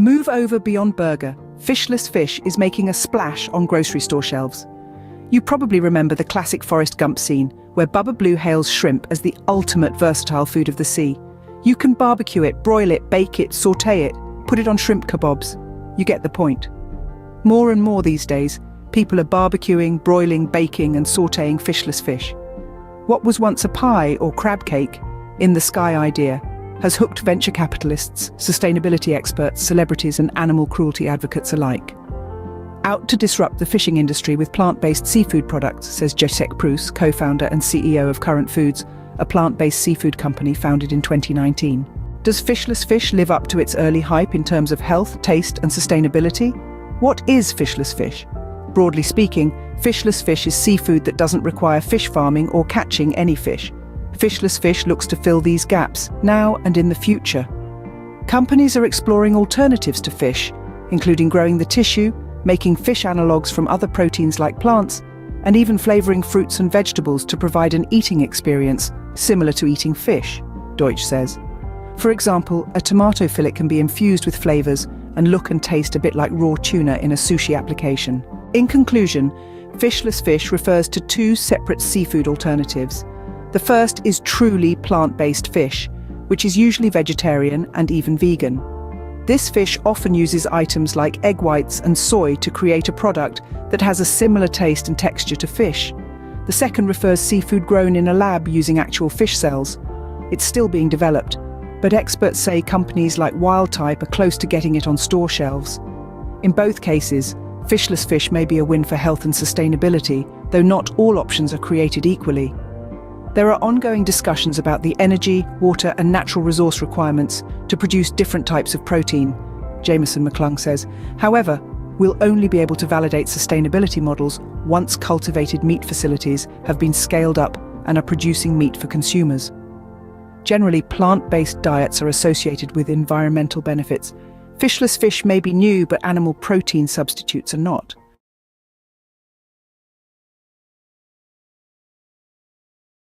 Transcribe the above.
Move over beyond burger. Fishless fish is making a splash on grocery store shelves. You probably remember the classic Forrest Gump scene, where Bubba Blue hails shrimp as the ultimate versatile food of the sea. You can barbecue it, broil it, bake it, sauté it, put it on shrimp kebabs. You get the point. More and more these days, people are barbecuing, broiling, baking and sautéing fishless fish. What was once a pie or crab cake, in the sky idea, has hooked venture capitalists, sustainability experts, celebrities and animal cruelty advocates alike. Out to disrupt the fishing industry with plant-based seafood products, says Jacek Prus, co-founder and CEO of Current Foods, a plant-based seafood company founded in 2019. Does fishless fish live up to its early hype in terms of health, taste and sustainability? What is fishless fish? Broadly speaking, fishless fish is seafood that doesn't require fish farming or catching any fish. Fishless fish looks to fill these gaps, now and in the future. Companies are exploring alternatives to fish, including growing the tissue, making fish analogues from other proteins like plants, and even flavoring fruits and vegetables to provide an eating experience similar to eating fish, Deutsch says. For example, a tomato fillet can be infused with flavors and look and taste a bit like raw tuna in a sushi application. In conclusion, fishless fish refers to two separate seafood alternatives. The first is truly plant-based fish, which is usually vegetarian and even vegan. This fish often uses items like egg whites and soy to create a product that has a similar taste and texture to fish. The second refers seafood grown in a lab using actual fish cells. It's still being developed, but experts say companies like Wildtype are close to getting it on store shelves. In both cases, fishless fish may be a win for health and sustainability, though not all options are created equally. There are ongoing discussions about the energy, water and natural resource requirements to produce different types of protein, Jameson McClung says. However, we'll only be able to validate sustainability models once cultivated meat facilities have been scaled up and are producing meat for consumers. Generally, plant-based diets are associated with environmental benefits. Fishless fish may be new, but animal protein substitutes are not.